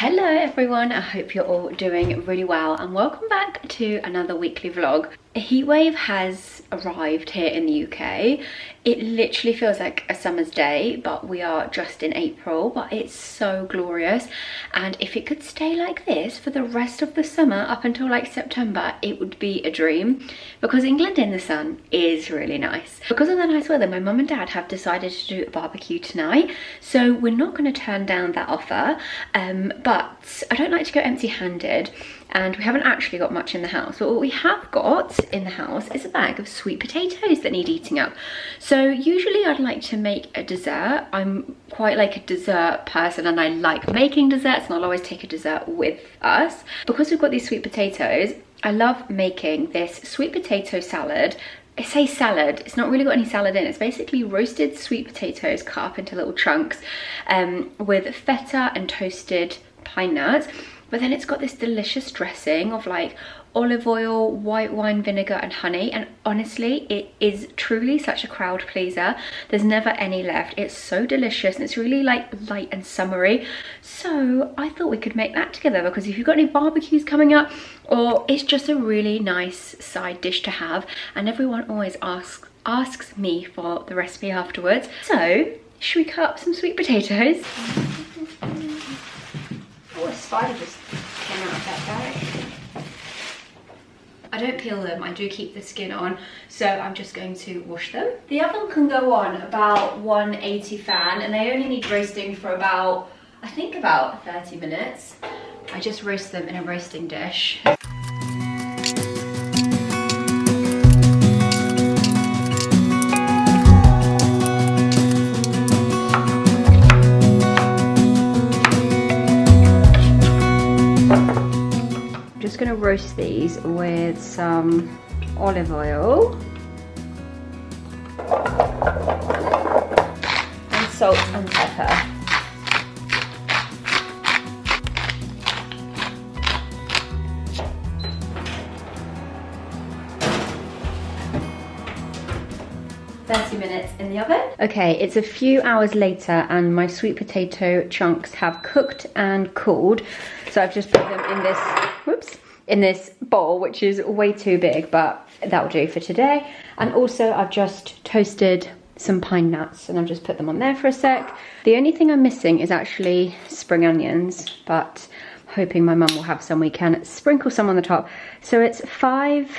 Hello everyone, I hope you're all doing really well and welcome back to another weekly vlog. A heatwave has arrived here in the UK. It literally feels like a summer's day, but we are just in April, but it's so glorious. And if it could stay like this for the rest of the summer up until like September, it would be a dream, because England in the sun is really nice. Because of the nice weather, my mum and dad have decided to do a barbecue tonight, so we're not going to turn down that offer, but I don't like to go empty-handed. And we haven't actually got much in the house, but what we have got in the house is a bag of sweet potatoes that need eating up. So usually I'd like to make a dessert. I'm quite like a dessert person and I like making desserts, and I'll always take a dessert with us. Because we've got these sweet potatoes, I love making this sweet potato salad. I say salad, it's not really got any salad in. It's basically roasted sweet potatoes cut up into little chunks with feta and toasted pine nuts. But then it's got this delicious dressing of like olive oil, white wine vinegar and honey. And honestly, it is truly such a crowd pleaser. There's never any left. It's so delicious and it's really like light and summery. So I thought we could make that together, because if you've got any barbecues coming up, or it's just a really nice side dish to have. And everyone always asks me for the recipe afterwards. So should we cut up some sweet potatoes? Oh, a spider just came out of that bag. I don't peel them, I do keep the skin on, so I'm just going to wash them. The oven can go on about 180 fan, and they only need roasting for about, I think about 30 minutes. I just roast them in a roasting dish. Going to roast these with some olive oil and salt and pepper. Minutes in the oven. Okay, it's a few hours later and my sweet potato chunks have cooked and cooled. So I've just put them in this, in this bowl, which is way too big, but that will do for today. And also I've just toasted some pine nuts and I've just put them on there for a sec. The only thing I'm missing is actually spring onions, but hoping my mum will have some, we can sprinkle some on the top. So it's 5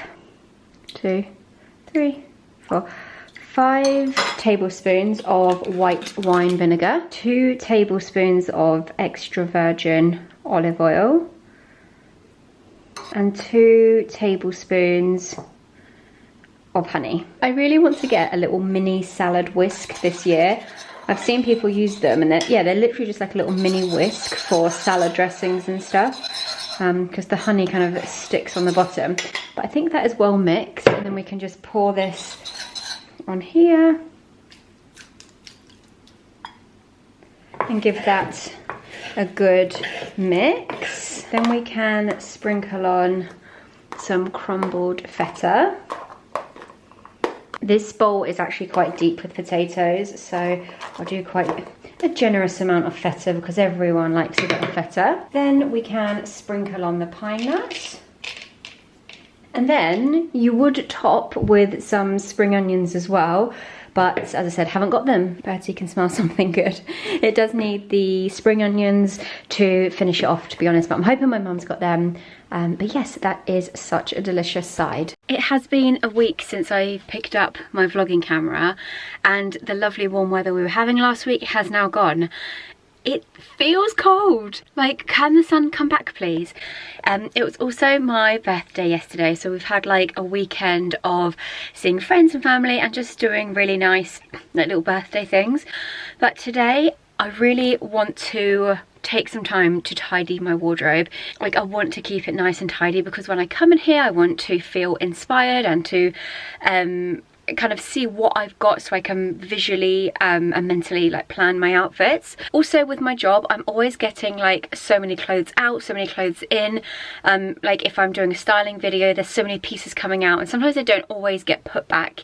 tablespoons of white wine vinegar, 2 tablespoons of extra virgin olive oil, and 2 tablespoons of honey. I really want to get a little mini salad whisk this year. I've seen people use them and they're literally just like a little mini whisk for salad dressings and stuff, because the honey kind of sticks on the bottom. But I think that is well mixed, and then we can just pour this on here and give that a good mix. Then we can sprinkle on some crumbled feta. This bowl is actually quite deep with potatoes, so I'll do quite a generous amount of feta because everyone likes a bit of feta. Then we can sprinkle on the pine nuts. And then you would top with some spring onions as well, but as I said, haven't got them. Bertie can smell something good. It does need the spring onions to finish it off, to be honest, but I'm hoping my mum's got them. But yes, that is such a delicious side. It has been a week since I picked up my vlogging camera, and the lovely warm weather we were having last week has now gone. It feels cold. Like, can the sun come back please? It was also my birthday yesterday, so we've had like a weekend of seeing friends and family and just doing really nice like little birthday things. But today I really want to take some time to tidy my wardrobe. Like, I want to keep it nice and tidy, because when I come in here I want to feel inspired and to kind of see what I've got, so I can visually and mentally like plan my outfits. Also with my job, I'm always getting like so many clothes out, so many clothes in. Like if I'm doing a styling video, there's so many pieces coming out, and sometimes they don't always get put back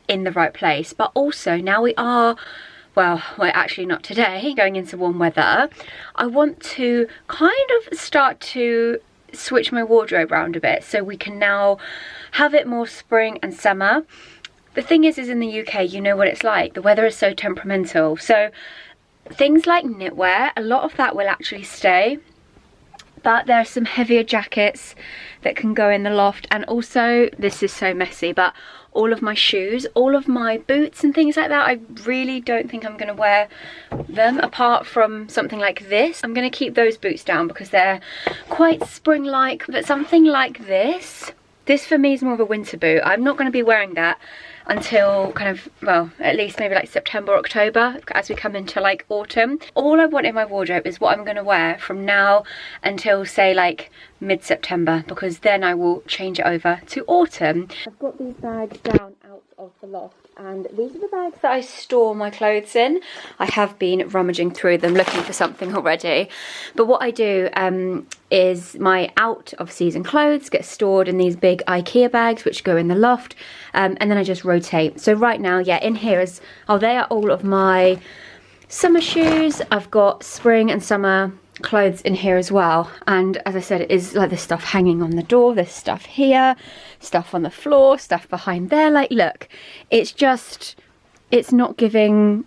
in the right place. But also now well, actually not today, going into warm weather, I want to kind of start to switch my wardrobe around a bit so we can now have it more spring and summer. The thing is in the UK, you know what it's like. The weather is so temperamental. So things like knitwear, a lot of that will actually stay. But there are some heavier jackets that can go in the loft. And also, this is so messy, but all of my shoes, all of my boots and things like that, I really don't think I'm going to wear them apart from something like this. I'm going to keep those boots down because they're quite spring-like. But something like this for me is more of a winter boot. I'm not going to be wearing that until kind of, well, at least maybe like September, October, as we come into like autumn. All I want in my wardrobe is what I'm going to wear from now until say like mid-September, because then I will change it over to autumn. I've got these bags down out of the loft, and these are the bags that I store my clothes in. I have been rummaging through them looking for something already, but what I do is my out of season clothes get stored in these big IKEA bags which go in the loft, and then I just rotate. So right now, yeah, in here is, oh, they are all of my summer shoes. I've got spring and summer clothes in here as well, and as I said, it is like this stuff hanging on the door, there's stuff here, stuff on the floor, stuff behind there. Like, look, it's just, it's not giving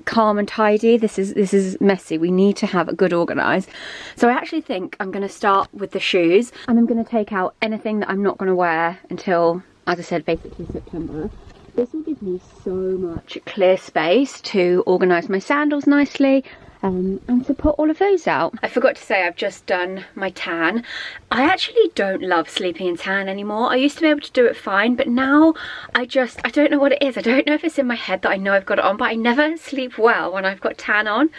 calm and tidy. This is messy. We need to have a good organized. So I actually think I'm going to start with the shoes, and I'm going to take out anything that I'm not going to wear until, as I said, basically September. This will give me so much clear space to organize my sandals nicely, and to put all of those out. I forgot to say, I've just done my tan. I actually don't love sleeping in tan anymore. I used to be able to do it fine, but now I don't know what it is. I don't know if it's in my head that I know I've got it on, but I never sleep well when I've got tan on.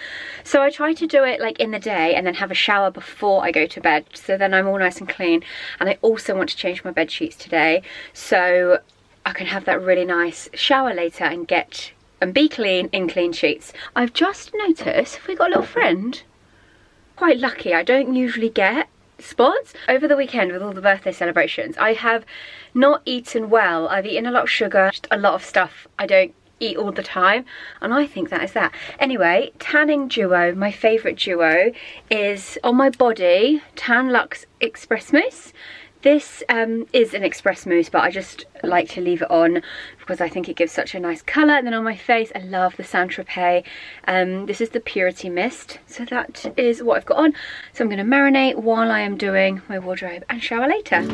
So I try to do it like in the day and then have a shower before I go to bed, so then I'm all nice and clean. And I also want to change my bed sheets today, so I can have that really nice shower later and be clean in clean sheets. I've just noticed, have we got a little friend? Quite lucky, I don't usually get spots. Over the weekend with all the birthday celebrations, I have not eaten well. I've eaten a lot of sugar, just a lot of stuff I don't eat all the time, and I think that is that. Anyway, tanning duo, my favourite duo is on my body, Tan Luxe Express Mousse. This is an express mousse, but I just like to leave it on because I think it gives such a nice colour. And then on my face, I love the Saint Tropez. This is the Purity Mist. So that is what I've got on. So I'm going to marinate while I am doing my wardrobe and shower later.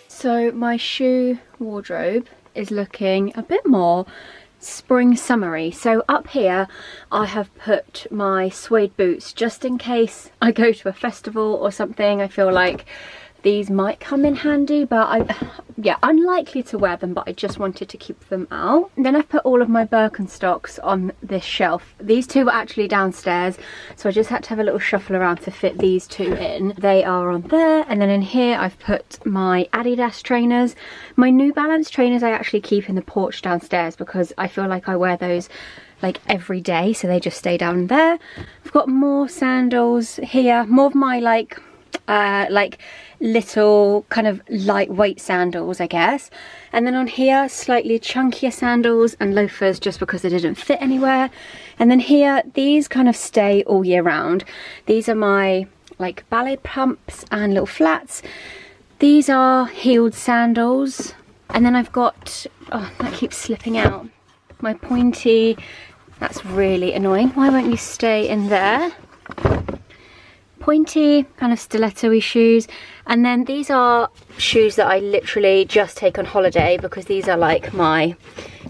So my shoe wardrobe is looking a bit more spring summery. So up here I have put my suede boots just in case I go to a festival or something. I feel like these might come in handy, but yeah, unlikely to wear them, but I just wanted to keep them out. And then I've put all of my Birkenstocks on this shelf. These two were actually downstairs, so I just had to have a little shuffle around to fit these two in. They are on there, and then in here I've put my Adidas trainers. My New Balance trainers I actually keep in the porch downstairs because I feel like I wear those like every day, so they just stay down there. I've got more sandals here, more of my like little kind of lightweight sandals, I guess. And then on here, slightly chunkier sandals and loafers just because they didn't fit anywhere. And then here, these kind of stay all year round. These are my like ballet pumps and little flats. These are heeled sandals. And then I've got, oh, that keeps slipping out, my pointy, that's really annoying. Why won't you stay in there? Pointy, kind of stiletto-y shoes. And then these are shoes that I literally just take on holiday, because these are like my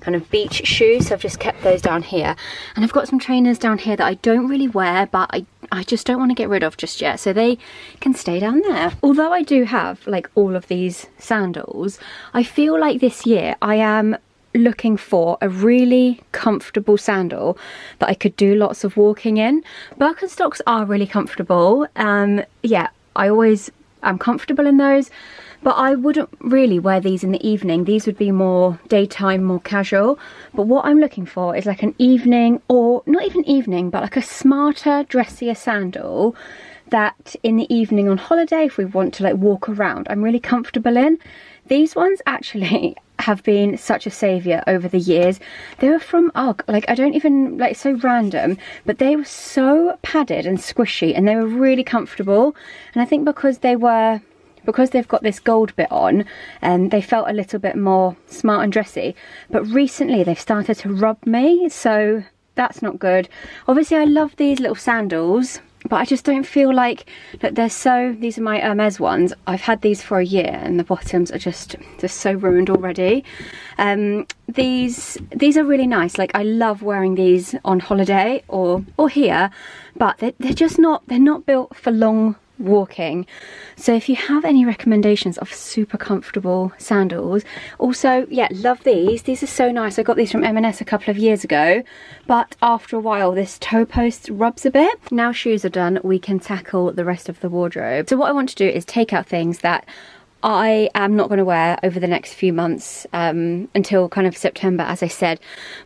kind of beach shoes, so I've just kept those down here. And I've got some trainers down here that I don't really wear, but I just don't want to get rid of just yet, so they can stay down there. Although I do have like all of these sandals, I feel like this year I am looking for a really comfortable sandal that I could do lots of walking in. Birkenstocks are really comfortable. Yeah, I'm comfortable in those, but I wouldn't really wear these in the evening. These would be more daytime, more casual. But what I'm looking for is like an evening, or not even evening, but like a smarter, dressier sandal that in the evening on holiday, if we want to like walk around, I'm really comfortable in. These ones actually have been such a saviour over the years. They were from UGG, like I don't even, like, so random, but they were so padded and squishy and they were really comfortable. And I think because they've got this gold bit on, and they felt a little bit more smart and dressy. But recently they've started to rub me, so that's not good. Obviously I love these little sandals, but I just don't feel like that these are my Hermes ones. I've had these for a year and the bottoms are just so ruined already. These are really nice. Like I love wearing these on holiday or here, but they're not built for long walking. So if you have any recommendations of super comfortable sandals, also, yeah, love these are so nice. I got these from M&S a couple of years ago, but after a while this toe post rubs a bit. Now shoes are done, we can tackle the rest of the wardrobe. So what I want to do is take out things that I am not going to wear over the next few months, until kind of September, as I said.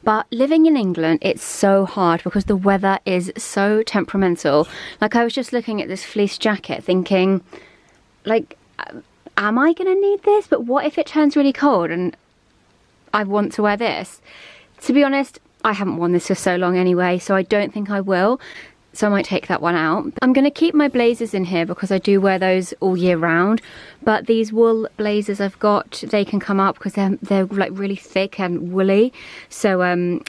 But living in England, it's so hard because the weather is so temperamental. Like I was just looking at this fleece jacket thinking, like, am I going to need this? But what if it turns really cold and I want to wear this? To be honest, I haven't worn this for so long anyway, so I don't think I will. So I might take that one out. I'm going to keep my blazers in here because I do wear those all year round. But these wool blazers I've got, they can come up because they're like really thick and woolly. So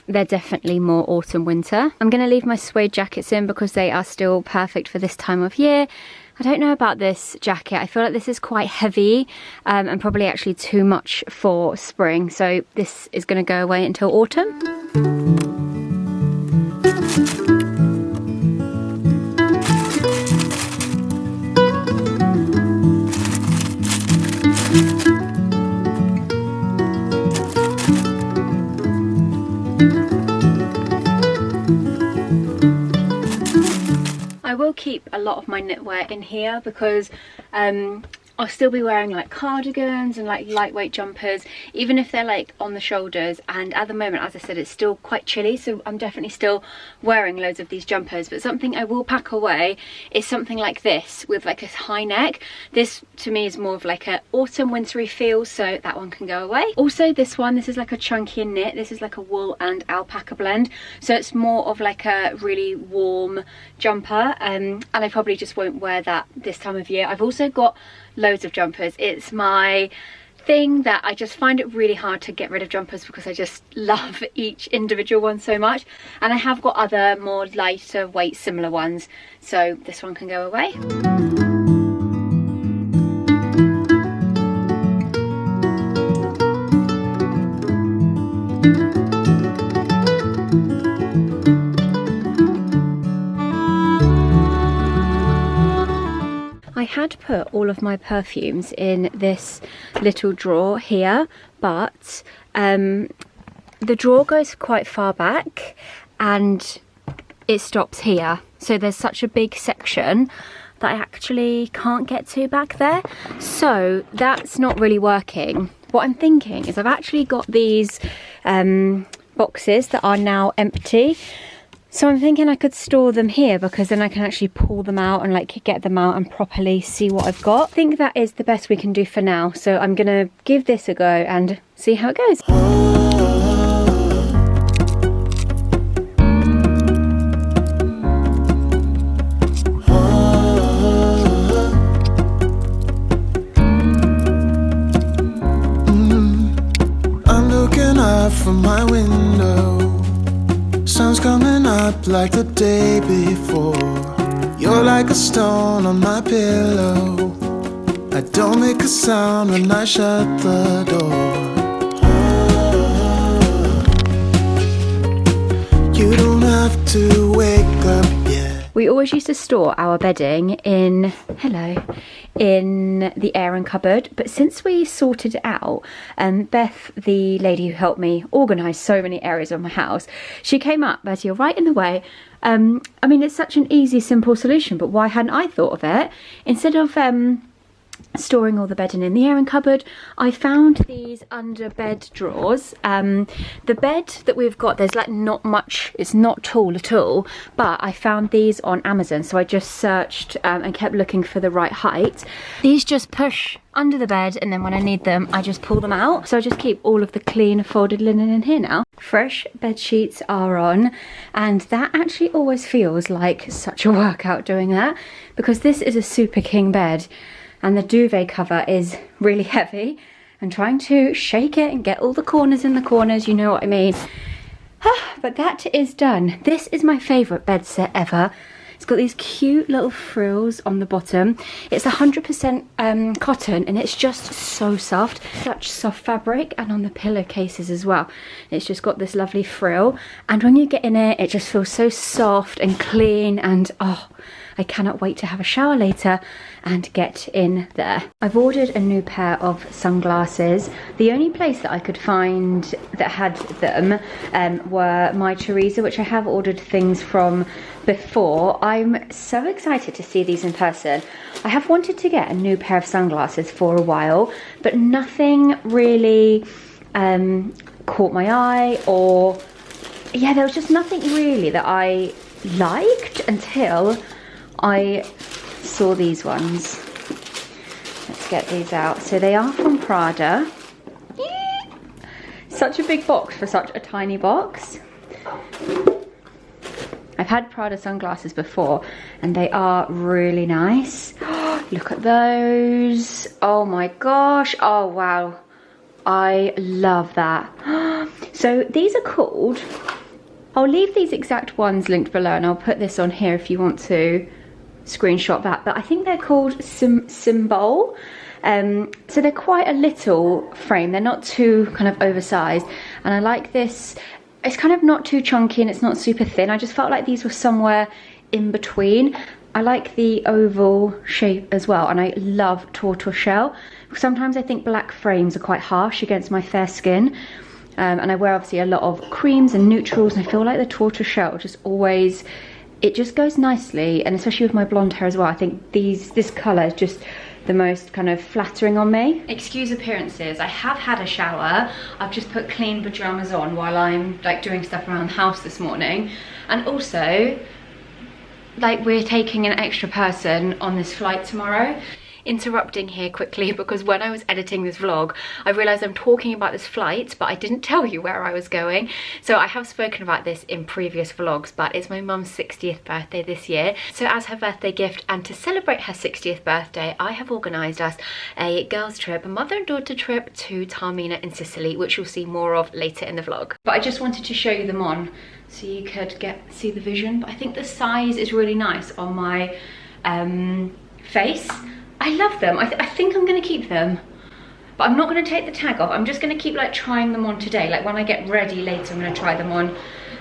they're definitely more autumn winter. I'm going to leave my suede jackets in because they are still perfect for this time of year. I don't know about this jacket. I feel like this is quite heavy and probably actually too much for spring. So this is going to go away until autumn. I will keep a lot of my knitwear in here because I'll still be wearing like cardigans and like lightweight jumpers, even if they're like on the shoulders. And at the moment, as I said, it's still quite chilly, so I'm definitely still wearing loads of these jumpers. But something I will pack away is something like this with like a high neck. This to me is more of like a autumn wintry feel, so that one can go away. Also this is like a chunkier knit. This is like a wool and alpaca blend, so it's more of like a really warm jumper, and I probably just won't wear that this time of year. I've also got loads of jumpers. It's my thing that I just find it really hard to get rid of jumpers because I just love each individual one so much. And I have got other more lighter weight similar ones, so this one can go away. I had put all of my perfumes in this little drawer here, but the drawer goes quite far back and it stops here. So there's such a big section that I actually can't get to back there. So that's not really working. What I'm thinking is I've actually got these boxes that are now empty. So I'm thinking I could store them here because then I can actually pull them out and like get them out and properly see what I've got. I think that is the best we can do for now. So I'm gonna give this a go and see how it goes. up from my window. Sun's coming up like the day before. You're like a stone on my pillow. I don't make a sound when I shut the door. You don't have to wake up yet. We always used to store our bedding in the airing cupboard, but since we sorted it out, Beth, the lady who helped me organise so many areas of my house, she came up, Betty, you're right in the way. I mean, it's such an easy, simple solution, but why hadn't I thought of it? Instead of storing all the bedding in the airing cupboard, I found these under bed drawers. The bed that we've got, there's like not much, it's not tall at all, but I found these on Amazon, so I just searched and kept looking for the right height. These just push under the bed, and then when I need them I just pull them out, so I just keep all of the clean folded linen in here now. Fresh bed sheets are on, and that actually always feels like such a workout doing that, because this is a super king bed and the duvet cover is really heavy, and trying to shake it and get all the corners in the corners, you know what I mean. But that is done. This is my favourite bed set ever. It's got these cute little frills on the bottom. It's 100% cotton, and it's just so soft. Such soft fabric, and on the pillowcases as well. It's just got this lovely frill, and when you get in it, it just feels so soft and clean, and oh, I cannot wait to have a shower later and get in there. I've ordered a new pair of sunglasses. The only place that I could find that had them were My Teresa, which I have ordered things from before. I'm so excited to see these in person. I have wanted to get a new pair of sunglasses for a while, but nothing really caught my eye, or yeah, there was just nothing really that I liked until I saw these ones. Let's get these out. So they are from Prada. Such a big box for such a tiny box. I've had Prada sunglasses before, and they are really nice. Look at those. Oh my gosh. Oh wow. I love that. So these are called, I'll leave these exact ones linked below, and I'll put this on here if you want to screenshot that, but I think they're called Symbol. So they're quite a little frame, they're not too kind of oversized, and I like this. It's kind of not too chunky and it's not super thin. I just felt like these were somewhere in between. I like the oval shape as well, and I love tortoiseshell. Sometimes I think black frames are quite harsh against my fair skin, and I wear obviously a lot of creams and neutrals, and I feel like the tortoiseshell just always, it just goes nicely, and especially with my blonde hair as well. I think this colour is just the most kind of flattering on me. Excuse appearances, I have had a shower. I've just put clean pyjamas on while I'm like doing stuff around the house this morning, and also like we're taking an extra person on this flight tomorrow. Interrupting here quickly, because when I was editing this vlog I realized I'm talking about this flight but I didn't tell you where I was going. So I have spoken about this in previous vlogs, but it's my mum's 60th birthday this year, so as her birthday gift and to celebrate her 60th birthday I have organised us a girls trip, a mother and daughter trip to Taormina in Sicily, which you'll see more of later in the vlog. But I just wanted to show you them on so you could see the vision. But I think the size is really nice on my face. I love them. I think I'm going to keep them, but I'm not going to take the tag off. I'm just going to keep like trying them on today. Like when I get ready later I'm going to try them on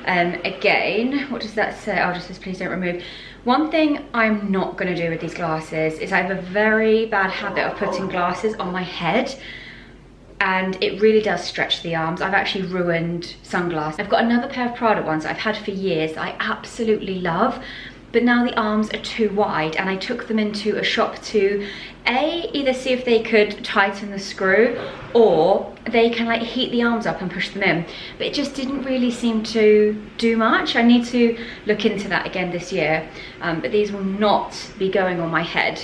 again. What does that say? Oh, it just says please don't remove. One thing I'm not going to do with these glasses is I have a very bad habit of putting glasses on my head, and it really does stretch the arms. I've actually ruined sunglasses. I've got another pair of Prada ones I've had for years that I absolutely love, but now the arms are too wide, and I took them into a shop to either see if they could tighten the screw, or they can like heat the arms up and push them in, but it just didn't really seem to do much. I need to look into that again this year, but these will not be going on my head.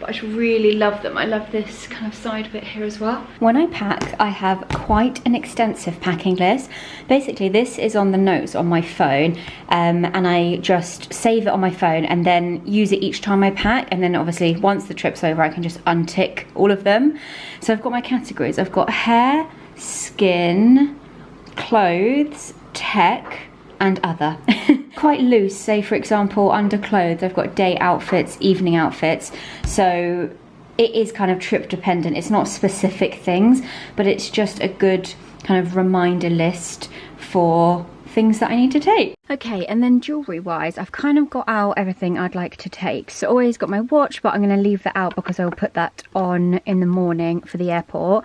But I just really love them. I love this kind of side bit here as well. When I pack, I have quite an extensive packing list. Basically, this is on the notes on my phone, and I just save it on my phone and then use it each time I pack. And then obviously, once the trip's over, I can just untick all of them. So I've got my categories. I've got hair, skin, clothes, tech, and other. Quite loose. Say for example, under clothes I've got day outfits, evening outfits, so it is kind of trip dependent. It's not specific things, but it's just a good kind of reminder list for things that I need to take. Okay, and then jewellery wise, I've kind of got out everything I'd like to take. So always got my watch, but I'm going to leave that out because I'll put that on in the morning for the airport.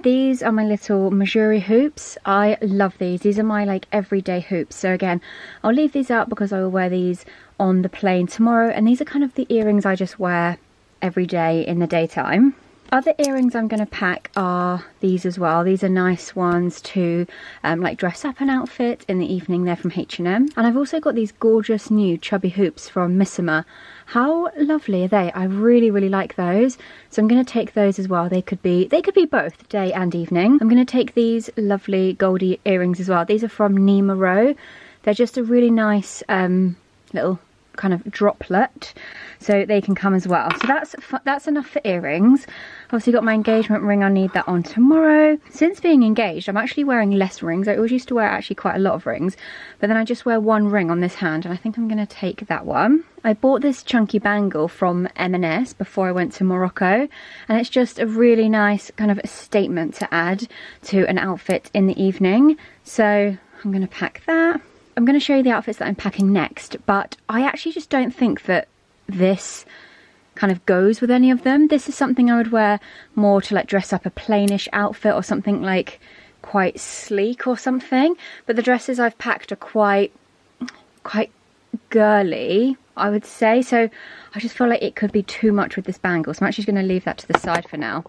These are my little Missouri hoops. I love these. These are my like everyday hoops. So again, I'll leave these out because I will wear these on the plane tomorrow. And these are kind of the earrings I just wear every day in the daytime. Other earrings I'm going to pack are these as well. These are nice ones to like dress up an outfit in the evening. They're from H&M. And I've also got these gorgeous new chubby hoops from Missima. How lovely are they? I really, really like those. So I'm going to take those as well. They could be both day and evening. I'm going to take these lovely goldy earrings as well. These are from Nima Row. They're just a really nice little kind of droplet, so they can come as well. So that's enough for earrings. Obviously got my engagement ring. I'll need that on tomorrow. Since being engaged, I'm actually wearing less rings. I always used to wear actually quite a lot of rings, but then I just wear one ring on this hand, and I think I'm going to take that one. I bought this chunky bangle from M&S before I went to Morocco, and it's just a really nice kind of statement to add to an outfit in the evening. So I'm going to pack that. I'm going to show you the outfits that I'm packing next, but I actually just don't think that this kind of goes with any of them. This is something I would wear more to like dress up a plainish outfit or something like quite sleek or something. But the dresses I've packed are quite girly, I would say. So I just feel like it could be too much with this bangle. So I'm actually going to leave that to the side for now.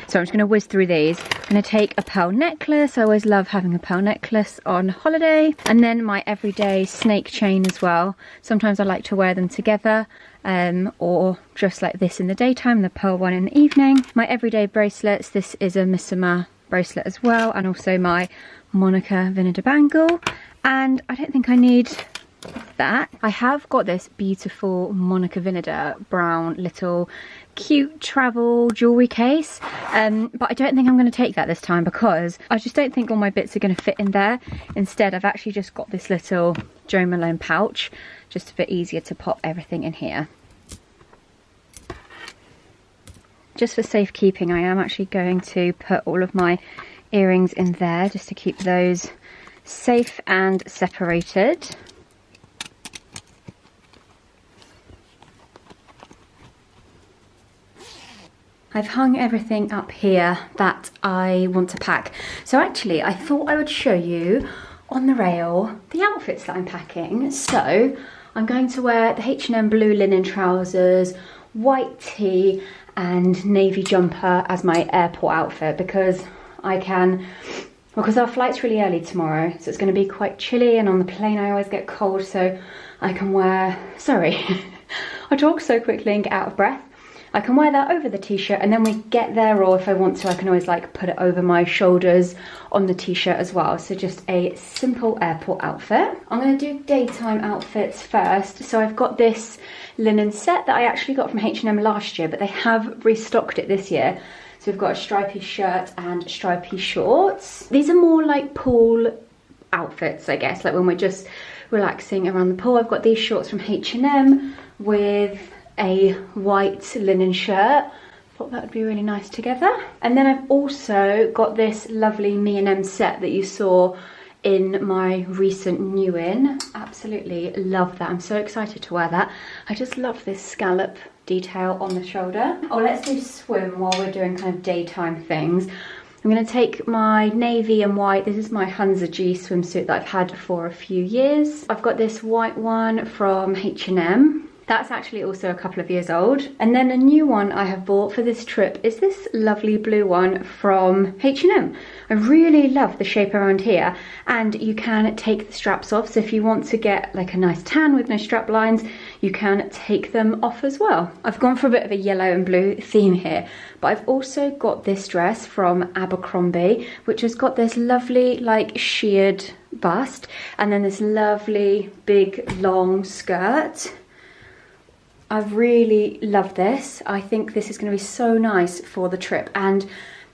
So I'm just going to whiz through these. I'm going to take a pearl necklace. I always love having a pearl necklace on holiday. And then my everyday snake chain as well. Sometimes I like to wear them together, or just like this in the daytime, the pearl one in the evening. My everyday bracelets. This is a Missima bracelet as well. And also my Monica vinegar bangle. And I don't think I need that. I have got this beautiful Monica Vinader brown little cute travel jewellery case, but I don't think I'm going to take that this time because I just don't think all my bits are going to fit in there. Instead, I've actually just got this little Jo Malone pouch, just a bit easier to pop everything in here. Just for safekeeping, I am actually going to put all of my earrings in there just to keep those safe and separated. I've hung everything up here that I want to pack. So actually, I thought I would show you on the rail the outfits that I'm packing. So I'm going to wear the H&M blue linen trousers, white tee and navy jumper as my airport outfit because our flight's really early tomorrow. So it's going to be quite chilly, and on the plane I always get cold, so I can wear, sorry, I talk so quickly and get out of breath. I can wear that over the t-shirt, and then we get there, or if I want to, I can always like put it over my shoulders on the t-shirt as well. So just a simple airport outfit. I'm going to do daytime outfits first. So I've got this linen set that I actually got from H&M last year, but they have restocked it this year. So we've got a stripy shirt and stripy shorts. These are more like pool outfits, I guess, like when we're just relaxing around the pool. I've got these shorts from H&M with a white linen shirt. Thought that would be really nice together. And then I've also got this lovely Me&M set that you saw in my recent new in. Absolutely love that. I'm so excited to wear that. I just love this scallop detail on the shoulder. Oh, let's do swim while we're doing kind of daytime things. I'm going to take my navy and white. This is my Hansa G swimsuit that I've had for a few years. I've got this white one from H&M. That's actually also a couple of years old. And then a new one I have bought for this trip is this lovely blue one from H&M. I really love the shape around here, and you can take the straps off. So if you want to get like a nice tan with no strap lines, you can take them off as well. I've gone for a bit of a yellow and blue theme here, but I've also got this dress from Abercrombie, which has got this lovely like sheared bust and then this lovely big long skirt. I really love this. I think this is going to be so nice for the trip, and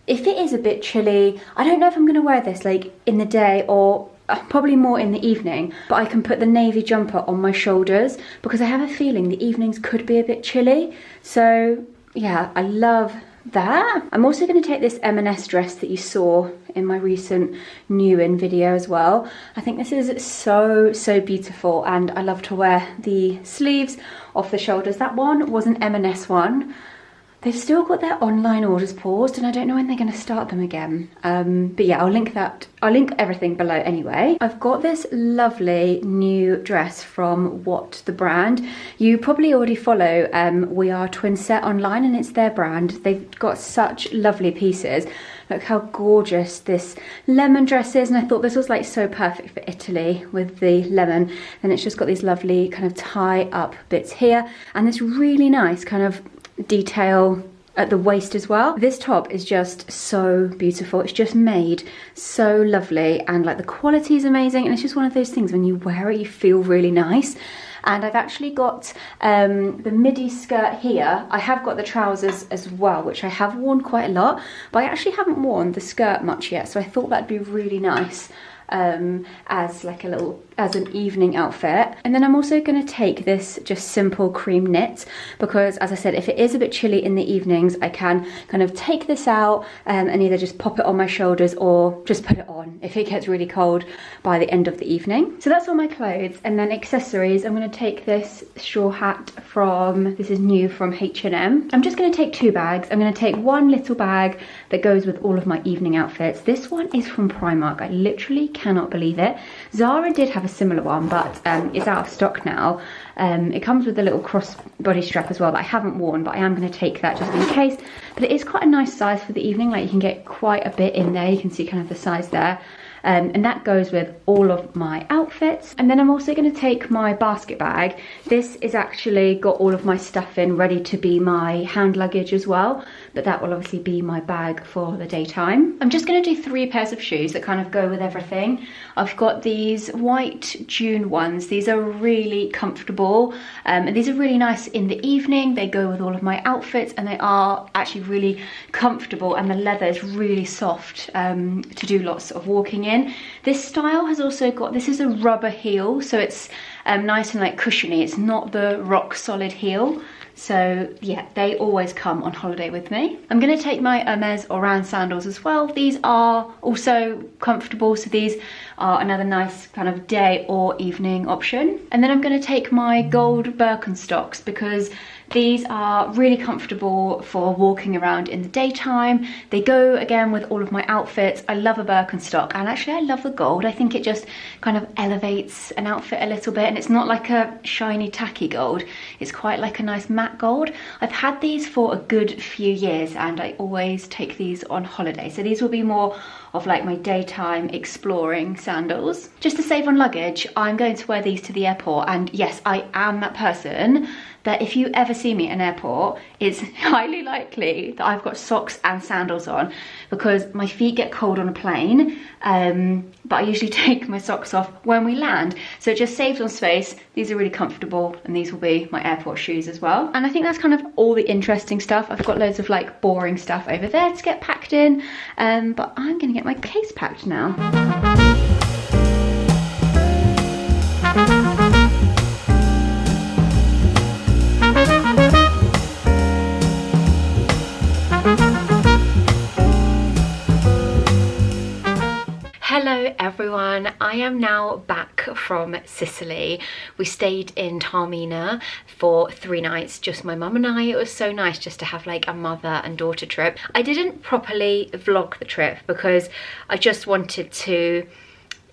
if it is a bit chilly, I don't know if I'm going to wear this like in the day or probably more in the evening, but I can put the navy jumper on my shoulders because I have a feeling the evenings could be a bit chilly. So yeah, I love that. I'm also going to take this M&S dress that you saw in my recent new in video as well. I think this is so beautiful, and I love to wear the sleeves off the shoulders. That one was an M&S one. They've still got their online orders paused, and I don't know when they're going to start them again. But yeah, I'll link everything below anyway. I've got this lovely new dress from What the brand. You probably already follow We Are Twinset online, and it's their brand. They've got such lovely pieces. Look how gorgeous this lemon dress is, and I thought this was like so perfect for Italy with the lemon. And it's just got these lovely kind of tie up bits here, and this really nice kind of detail at the waist as well. This top is just so beautiful. It's just made so lovely, and like the quality is amazing, and it's just one of those things when you wear it you feel really nice. And I've actually got the midi skirt here. I have got the trousers as well, which I have worn quite a lot, but I actually haven't worn the skirt much yet, so I thought that'd be really nice as like as an evening outfit. And then I'm also going to take this just simple cream knit because, as I said, if it is a bit chilly in the evenings, I can kind of take this out and either just pop it on my shoulders or just put it on if it gets really cold by the end of the evening. So that's all my clothes. And then accessories, I'm going to take this straw hat this is new from H&M. I'm just going to take 2 bags. I'm going to take one little bag that goes with all of my evening outfits. This one is from Primark. I literally cannot believe it. Zara did have a similar one, but it's out of stock now. It comes with a little crossbody strap as well that I haven't worn, but I am going to take that just in case. But it is quite a nice size for the evening. Like, you can get quite a bit in there. You can see kind of the size there. And that goes with all of my outfits. And then I'm also going to take my basket bag. This is actually got all of my stuff in, ready to be my hand luggage as well, but that will obviously be my bag for the daytime. I'm just going to do 3 pairs of shoes that kind of go with everything. I've got these white June ones. These are really comfortable, and these are really nice in the evening. They go with all of my outfits, and they are actually really comfortable, and the leather is really soft to do lots of walking in. This style has also got, this is a rubber heel, so it's nice and like cushiony. It's not the rock solid heel. So yeah, they always come on holiday with me. I'm going to take my Hermes Oran sandals as well. These are also comfortable, so these are another nice kind of day or evening option. And then I'm going to take my gold Birkenstocks because these are really comfortable for walking around in the daytime. They go again with all of my outfits. I love a Birkenstock, and actually I love the gold. I think it just kind of elevates an outfit a little bit, and it's not like a shiny tacky gold. It's quite like a nice matte gold. I've had these for a good few years, and I always take these on holiday. So these will be more of like my daytime exploring sandals. Just to save on luggage, I'm going to wear these to the airport, and yes, I am that person that if you ever see me at an airport, it's highly likely that I've got socks and sandals on because my feet get cold on a plane, but I usually take my socks off when we land. So it just saves on space. These are really comfortable, and these will be my airport shoes as well. And I think that's kind of all the interesting stuff. I've got loads of like boring stuff over there to get packed in, but I'm gonna get my case packed now. Hello everyone, I am now back from Sicily. We stayed in Taormina for 3 nights, just my mum and I. It was so nice just to have like a mother and daughter trip. I didn't properly vlog the trip because I just wanted to,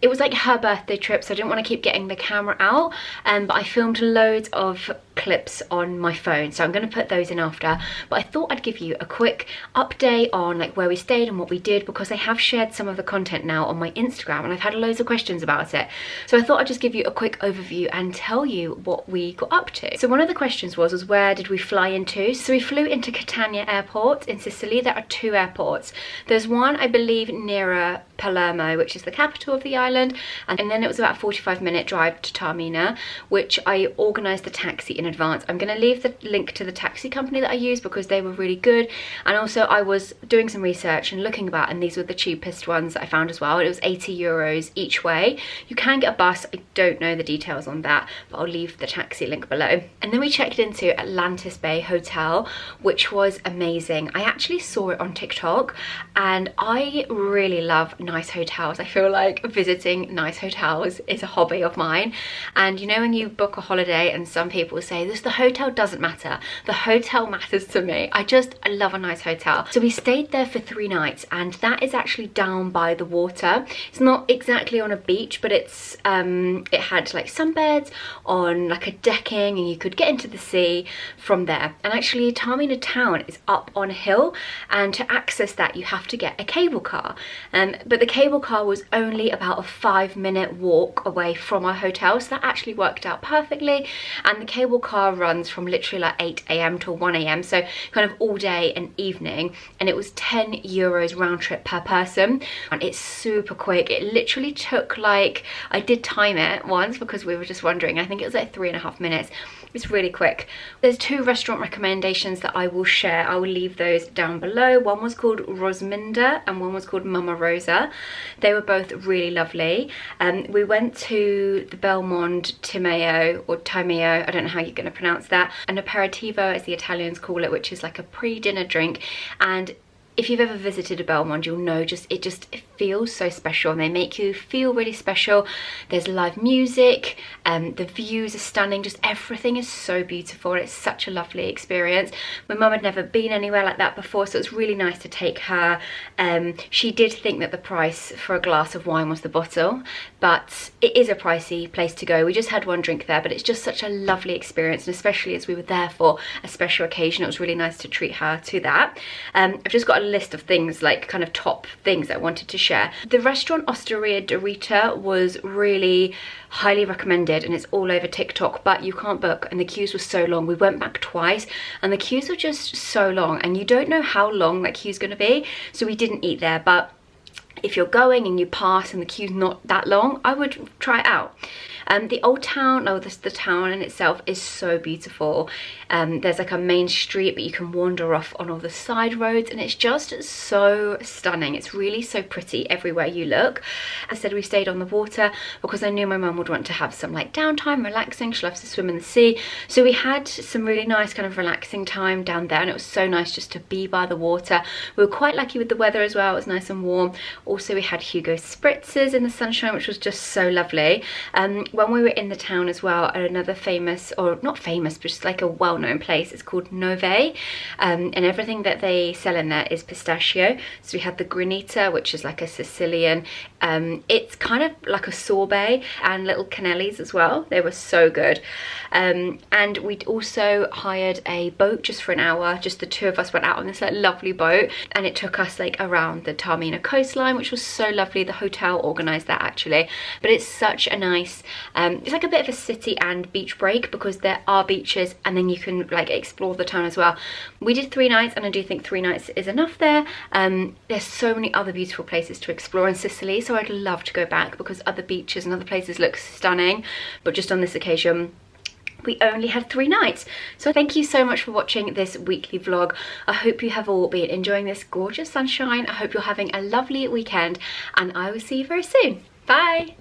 it was like her birthday trip, so I didn't want to keep getting the camera out, but I filmed loads of clips on my phone, so I'm going to put those in after. But I thought I'd give you a quick update on like where we stayed and what we did, because I have shared some of the content now on my Instagram and I've had loads of questions about it. So I thought I'd just give you a quick overview and tell you what we got up to. So one of the questions was where did we fly into? So we flew into Catania Airport in Sicily. There are 2 airports. There's one, I believe, nearer Palermo, which is the capital of the island, and then it was about a 45-minute drive to Taormina, which I organised the taxi in in advance. I'm going to leave the link to the taxi company that I use because they were really good, and also I was doing some research and looking about, and these were the cheapest ones that I found as well. It was €80 each way. You can get a bus, I don't know the details on that, but I'll leave the taxi link below. And then we checked into Atlantis Bay Hotel, which was amazing. I actually saw it on TikTok, and I really love nice hotels. I feel like visiting nice hotels is a hobby of mine. And you know, when you book a holiday and some people say this, the hotel doesn't matter, the hotel matters to me. I love a nice hotel. So we stayed there for 3 nights, and that is actually down by the water. It's not exactly on a beach, but it's it had like sunbeds on like a decking, and you could get into the sea from there. And actually Taormina town is up on a hill, and to access that you have to get a cable car, but the cable car was only about a 5-minute walk away from our hotel, so that actually worked out perfectly. And the cable car runs from literally like 8 AM to 1 AM, so kind of all day and evening, and it was €10 round trip per person, and it's super quick. It literally took like, I did time it once because we were just wondering, I think it was like 3.5 minutes. It's really quick. There's 2 restaurant recommendations that I will share. I will leave those down below. One was called Rosminda and one was called Mama Rosa. They were both really lovely. We went to the Belmond Timeo, or Timeo, I don't know how you're going to pronounce that. An aperitivo, as the Italians call it, which is like a pre-dinner drink. And if you've ever visited a Belmond, you'll know it feels so special, and they make you feel really special. There's live music, the views are stunning, just everything is so beautiful. It's such a lovely experience. My mum had never been anywhere like that before, so it was really nice to take her. She did think that the price for a glass of wine was the bottle, but it is a pricey place to go. We just had 1 drink there, but it's just such a lovely experience, and especially as we were there for a special occasion, it was really nice to treat her to that. I've just got a list of things, like kind of top things I wanted to share. The restaurant Osteria Dorita was really highly recommended, and it's all over TikTok, but you can't book, and the queues were so long. We went back twice and the queues were just so long, and you don't know how long that queue's going to be, so we didn't eat there. But if you're going and you pass and the queue's not that long, I would try it out. The old town, the town in itself is so beautiful. There's like a main street, but you can wander off on all the side roads, and it's just so stunning. It's really so pretty everywhere you look. As I said, we stayed on the water because I knew my mum would want to have some like downtime, relaxing. She loves to swim in the sea, so we had some really nice kind of relaxing time down there, and it was so nice just to be by the water. We were quite lucky with the weather as well. It was nice and warm. Also, we had Hugo spritzers in the sunshine, which was just so lovely. When we were in the town as well, at another famous, or not famous, but just like a well-known place, it's called Nove, and everything that they sell in there is pistachio. So we had the granita, which is like a Sicilian, it's kind of like a sorbet, and little cannellis as well. They were so good. And we'd also hired a boat just for an hour. Just the 2 of us went out on this like lovely boat, and it took us like around the Taormina coastline, which was so lovely. The hotel organised that actually, but it's such a nice, it's like a bit of a city and beach break, because there are beaches and then you can like explore the town as well. We did 3 nights, and I do think 3 nights is enough there. There's so many other beautiful places to explore in Sicily, so I'd love to go back because other beaches and other places look stunning, but just on this occasion we only had 3 nights. So thank you so much for watching this weekly vlog. I hope you have all been enjoying this gorgeous sunshine. I hope you're having a lovely weekend, and I will see you very soon. Bye.